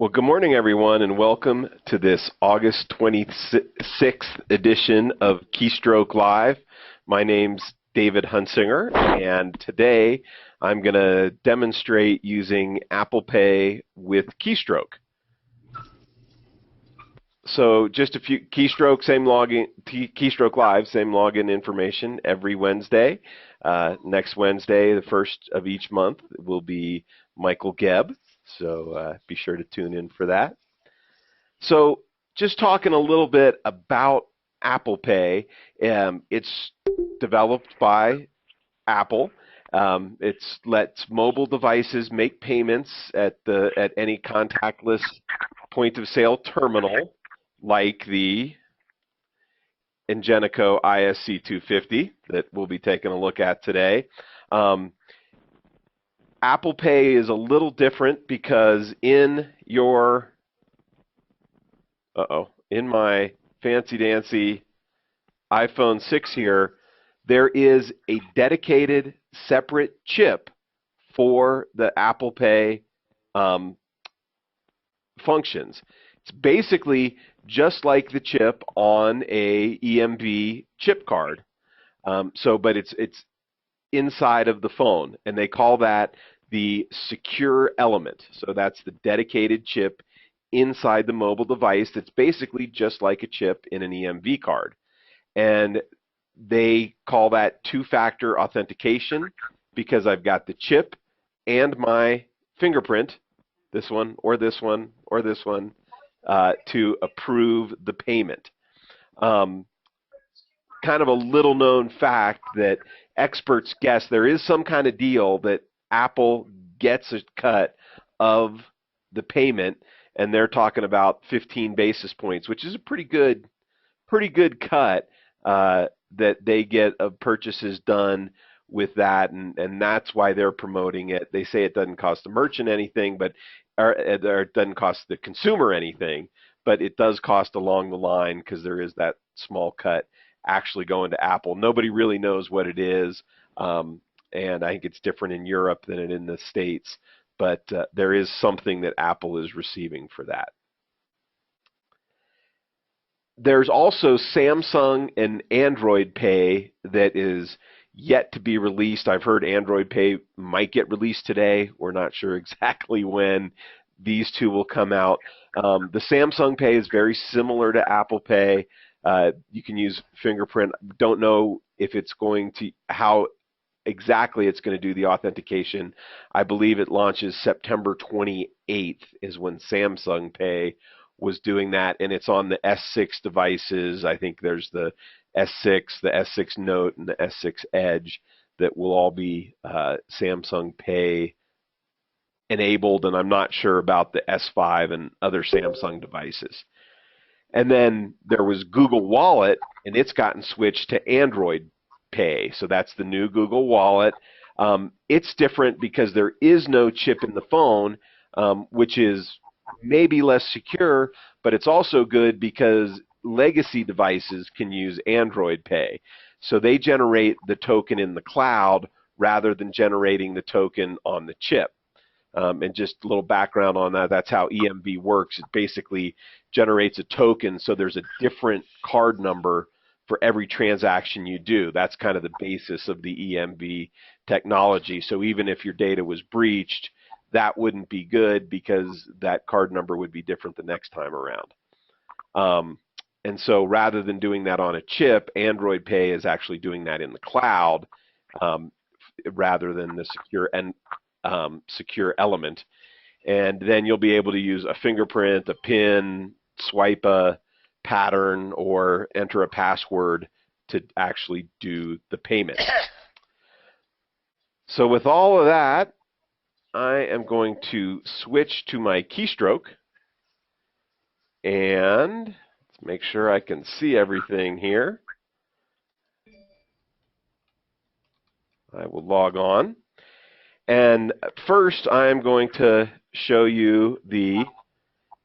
Well, good morning, everyone, and welcome to this August 26th edition of Keystroke Live. My name's David Hunsinger, and today I'm going to demonstrate using Apple Pay with Keystroke. So just a few Keystroke, same login, Keystroke Live, same login information every Wednesday. Next Wednesday, the first of each month, will be Michael Gebb. So be sure to tune in for that. So just talking a little bit about Apple Pay. It's developed by Apple. It lets mobile devices make payments at any contactless point of sale terminal, like the Ingenico ISC250 that we'll be taking a look at today. Apple Pay is a little different because in my fancy-dancy iPhone 6 here, there is a dedicated separate chip for the Apple Pay functions. It's basically just like the chip on a EMV chip card, but it's inside of the phone, and they call that the secure element. So that's the dedicated chip inside the mobile device that's basically just like a chip in an EMV card. And they call that two-factor authentication because I've got the chip and my fingerprint, this one or this one or this one, to approve the payment. Kind of a little known fact that experts guess there is some kind of deal that Apple gets a cut of the payment, and they're talking about 15 basis points, which is a pretty good cut that they get of purchases done with that, and that's why they're promoting it. They say it doesn't cost the merchant anything, or it doesn't cost the consumer anything, but it does cost along the line because there is that small cut actually going to Apple. Nobody really knows what it is, and I think it's different in Europe than in the States, but there is something that Apple is receiving for that. There's also Samsung and Android Pay that is yet to be released. I've heard Android Pay might get released today. We're not sure exactly when these two will come out. The Samsung Pay is very similar to Apple Pay. You can use fingerprint. Don't know if it's going to, how exactly it's going to do the authentication. I believe it launches September 28th is when Samsung Pay was doing that, and it's on the S6 devices. I think there's the S6, the S6 Note, and the S6 Edge that will all be Samsung Pay enabled, and I'm not sure about the S5 and other Samsung devices. And then there was Google Wallet, and it's gotten switched to Android Pay. So that's the new Google Wallet. It's different because there is no chip in the phone, which is maybe less secure, but it's also good because legacy devices can use Android Pay. So they generate the token in the cloud rather than generating the token on the chip. And just a little background on that, that's how EMV works. It basically generates a token, so there's a different card number for every transaction you do. That's kind of the basis of the EMV technology. So even if your data was breached, that wouldn't be good because that card number would be different the next time around. And so rather than doing that on a chip, Android Pay is actually doing that in the cloud rather than the secure element. And then you'll be able to use a fingerprint, a PIN, swipe a pattern, or enter a password to actually do the payment. So with all of that, I am going to switch to my keystroke, and let's make sure I can see everything here. I will log on. And first, I'm going to show you the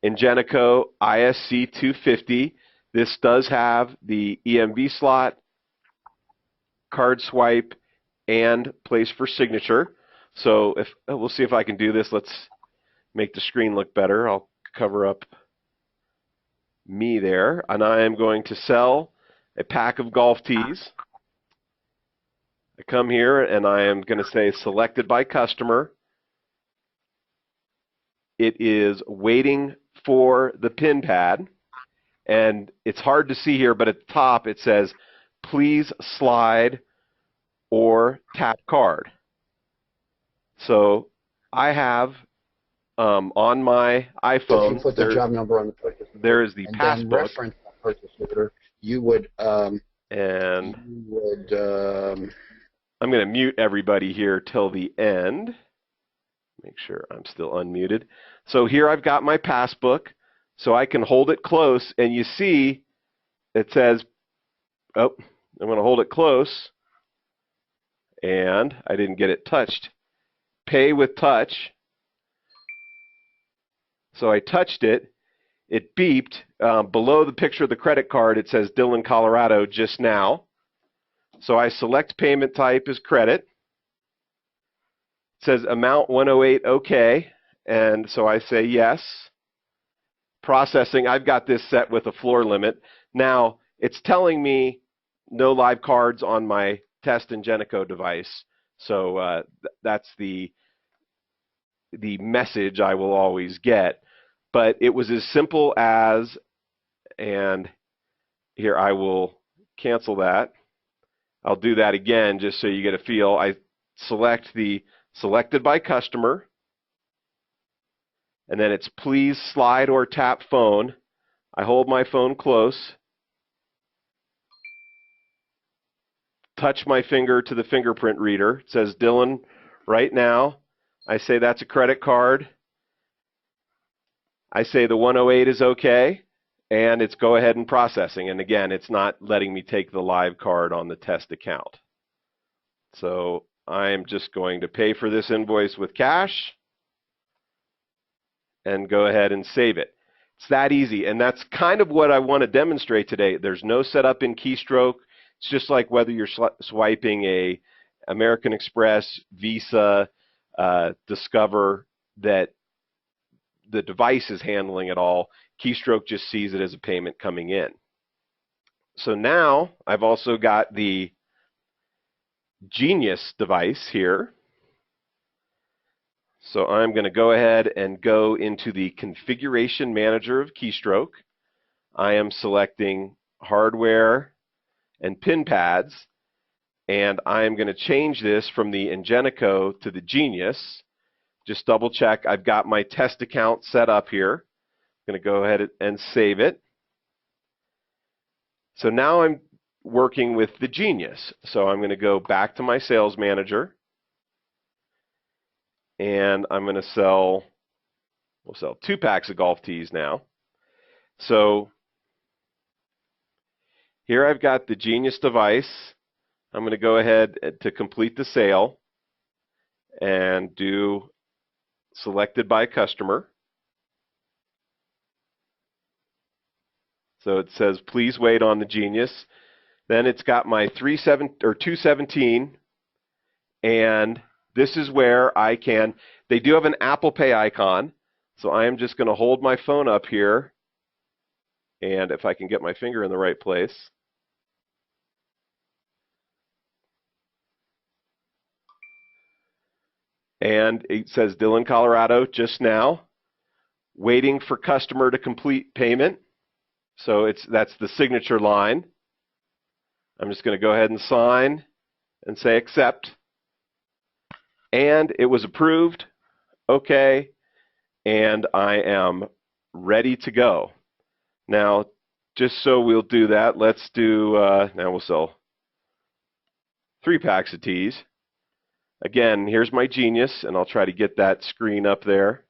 Ingenico ISC250. This does have the EMV slot, card swipe, and place for signature. So we'll see if I can do this. Let's make the screen look better. I'll cover up me there, and I am going to sell a pack of golf tees. I come here and I am going to say selected by customer. It is waiting for the pin pad, and it's hard to see here, but at the top it says please slide or tap card. So I have on my iPhone, if you put the job number on the purchase order, there is the and passbook. then reference the purchase order, you would I'm going to mute everybody here till the end. Make sure I'm still unmuted. So here I've got my passbook, so I can hold it close, and you see it says, oh, I'm going to hold it close, and I didn't get it touched. Pay with touch. So I touched it. It beeped. Below the picture of the credit card, it says Dillon, Colorado, just now. So I select payment type as credit. It says amount 108, okay. And so I say yes. Processing, I've got this set with a floor limit. Now, it's telling me no live cards on my Test and Genico device. So that's the message I will always get. But it was as simple as, and here I will cancel that. I'll do that again just so you get a feel. I select the selected by customer, and then it's please slide or tap phone. I hold my phone close, touch my finger to the fingerprint reader. It says Dillon right now. I say that's a credit card. I say the 108 is okay, and it's go ahead and processing. And again, it's not letting me take the live card on the test account. So I'm just going to pay for this invoice with cash and go ahead and save it. It's that easy, and that's kind of what I want to demonstrate today. There's no setup in Keystroke. It's just like whether you're swiping a American Express, Visa, Discover, that the device is handling it all. Keystroke just sees it as a payment coming in. So now I've also got the Genius device here. So I'm going to go ahead and go into the configuration manager of Keystroke. I am selecting hardware and pin pads, and I am going to change this from the Ingenico to the Genius. Just double check I've got my test account set up here. I'm going to go ahead and save it. So now I'm working with the Genius. So I'm going to go back to my sales manager, and I'm going to we'll sell 2 packs of golf tees now. So here I've got the Genius device. I'm going to go ahead to complete the sale and do selected by customer. So it says please wait on the Genius. Then it's got my 217, and this is where I can, they do have an Apple Pay icon, so I am just going to hold my phone up here, and if I can get my finger in the right place, and it says Dillon, Colorado, just now, waiting for customer to complete payment. So that's the signature line. I'm just going to go ahead and sign and say accept. And it was approved. Okay. And I am ready to go. Now, just so we'll do that, let's do, now we'll sell 3 packs of tees. Again, here's my Genius, and I'll try to get that screen up there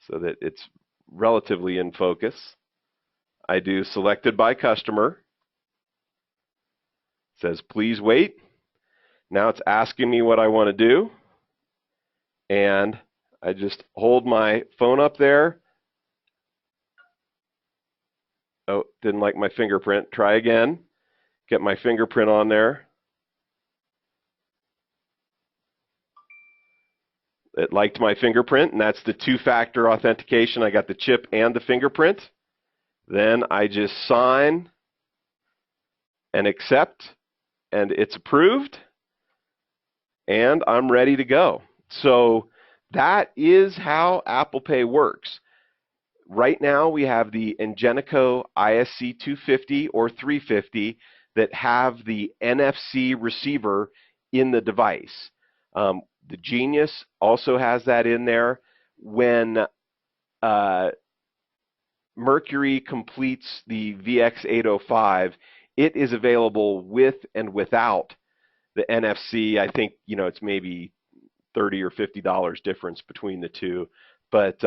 so that it's relatively in focus. I do selected by customer. It says please wait. Now it's asking me what I want to do, and I just hold my phone up there. Oh, didn't like my fingerprint. Try again. Get my fingerprint on there. it liked my fingerprint, and that's the two-factor authentication. I got the chip and the fingerprint. Then I just sign and accept, and it's approved, and I'm ready to go. So that is how Apple Pay works. Right now we have the Ingenico ISC 250 or 350 that have the NFC receiver in the device. The Genius also has that in there. When Mercury completes the VX805, it is available with and without the NFC. I think, you know, it's maybe $30 or $50 difference between the two, but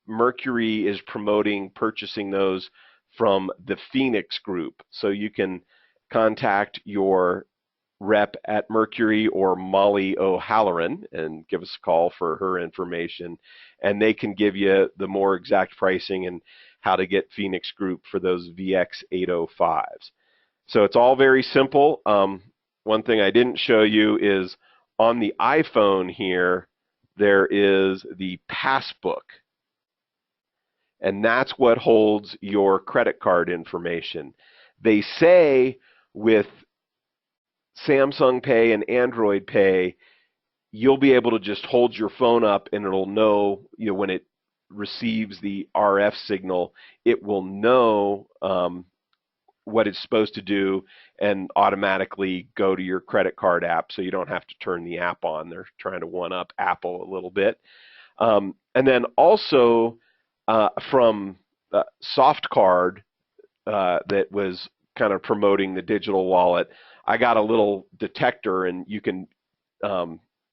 Mercury is promoting purchasing those from the Phoenix Group. So you can contact your rep at Mercury or Molly O'Halloran and give us a call for her information, and they can give you the more exact pricing and how to get Phoenix Group for those VX805s. So it's all very simple. One thing I didn't show you is on the iPhone here, there is the Passbook. And that's what holds your credit card information. They say with Samsung Pay and Android Pay, you'll be able to just hold your phone up and it'll know, you know, when it receives the RF signal, it will know what it's supposed to do and automatically go to your credit card app, so you don't have to turn the app on. They're trying to one-up Apple a little bit. And then also from SoftCard that was kind of promoting the digital wallet, I got a little detector, and you can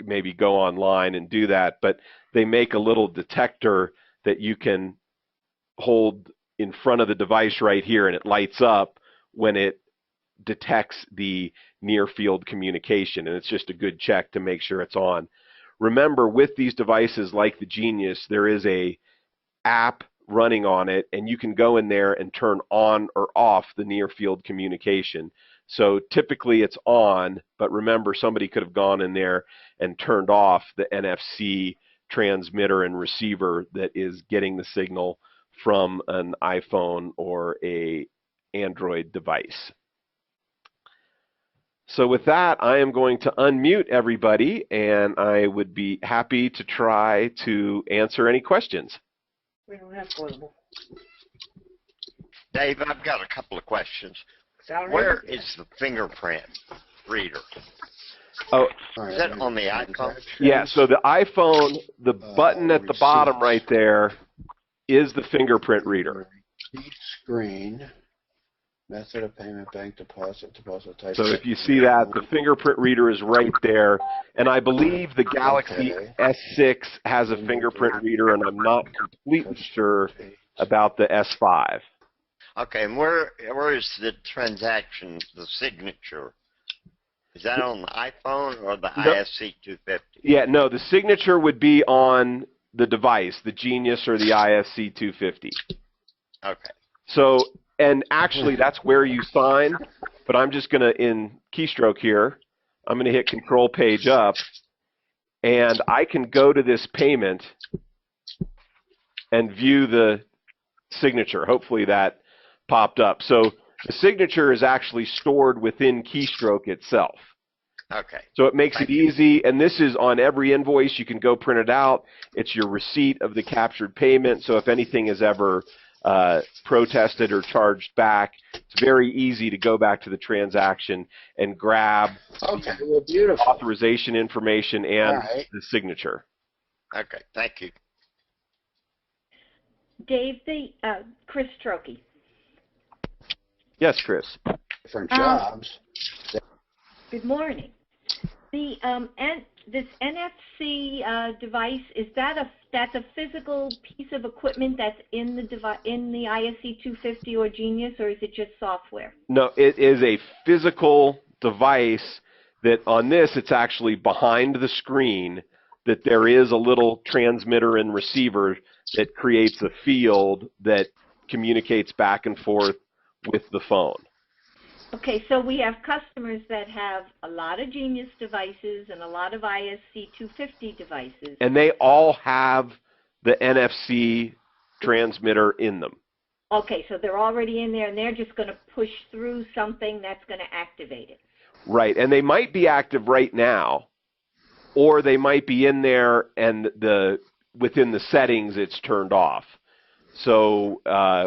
maybe go online and do that, but they make a little detector that you can hold in front of the device right here, and it lights up when it detects the near field communication, and it's just a good check to make sure it's on. Remember, with these devices like the Genius, there is a app running on it, and you can go in there and turn on or off the near field communication. So typically it's on, but remember, somebody could have gone in there and turned off the NFC transmitter and receiver that is getting the signal from an iPhone or a Android device. So with that, I am going to unmute everybody, and I would be happy to try to answer any questions. We don't have portable. Dave, I've got a couple of questions. Sound Where ready? is the fingerprint reader? Oh, Is that on the iPhone? yeah, so the iPhone, the button at the bottom right there is the fingerprint reader. Screen. Method of payment, bank deposit type. So if you see that, the fingerprint reader is right there. And I believe the Galaxy S6 has a fingerprint reader, and I'm not completely sure about the S5. Okay, and where is the transaction, the signature? Is that on the iPhone or the ISC 250? Yeah, no, the signature would be on the device, the Genius or the ISC 250. Okay. So, and actually that's where you sign, but I'm just going to, in Keystroke here, I'm going to hit Control Page Up, and I can go to this payment and view the signature. Hopefully that popped up. So the signature is actually stored within Keystroke itself. Okay. So it makes it easy, and this is on every invoice. You can go print it out. It's your receipt of the captured payment, so if anything is ever protested or charged back, it's very easy to go back to the transaction and grab Beautiful. authorization information and the signature. Okay, thank you. Dave, Chris Strokey. Yes, Chris. Different jobs. Good morning. This NFC device, that's a physical piece of equipment that's in the ISC 250 or Genius, or is it just software? No, it is a physical device that on this, it's actually behind the screen, that there is a little transmitter and receiver that creates a field that communicates back and forth with the phone. Okay, so we have customers that have a lot of Genius devices and a lot of ISC 250 devices. And they all have the NFC transmitter in them. Okay, so they're already in there, and they're just going to push through something that's going to activate it. Right, and they might be active right now, or they might be in there and within the settings it's turned off. So,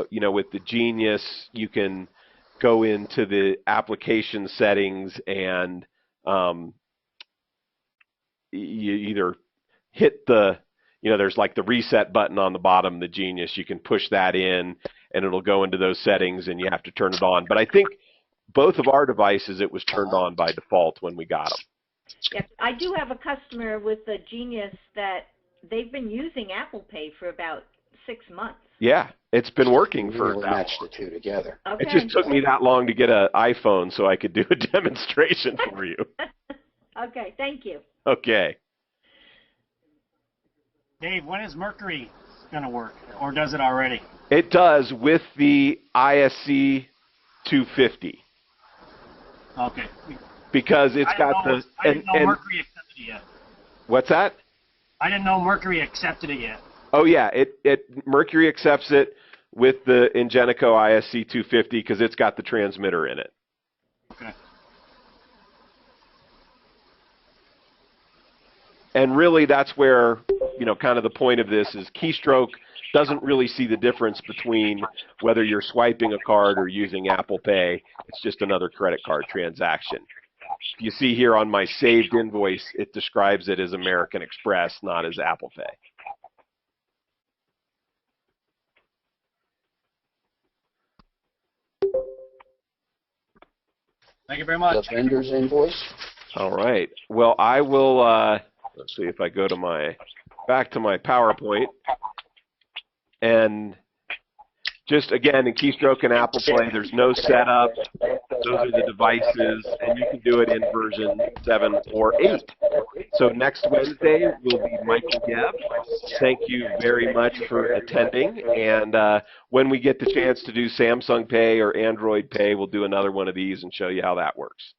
with the Genius, you can go into the application settings and you either hit there's like the reset button on the bottom of the Genius. You can push that in, and it'll go into those settings, and you have to turn it on. But I think both of our devices, it was turned on by default when we got them. Yes, I do have a customer with a Genius that they've been using Apple Pay for about 6 months. Yeah, it's been working for We'll that match long. the two together. Okay. It just took me that long to get an iPhone so I could do a demonstration for you. Okay, thank you. Okay. Dave, when is Mercury going to work, or does it already? It does with the ISC 250 Okay. because it's got the I didn't know Mercury accepted it yet. What's that? I didn't know Mercury accepted it yet. Oh yeah, Mercury accepts it with the Ingenico ISC 250 because it's got the transmitter in it. Okay. And really, that's where, kind of the point of this is Keystroke doesn't really see the difference between whether you're swiping a card or using Apple Pay. It's just another credit card transaction. You see here on my saved invoice, it describes it as American Express, not as Apple Pay. Thank you very much. The vendor's invoice. All right. Well, I will, let's see if I go to back to my PowerPoint. And just, again, in Keystroke and Apple Play, there's no setup. Those are the devices, and you can do it in version 7 or 8. So next Wednesday will be Michael Gebb. Thank you very much for attending. And when we get the chance to do Samsung Pay or Android Pay, we'll do another one of these and show you how that works.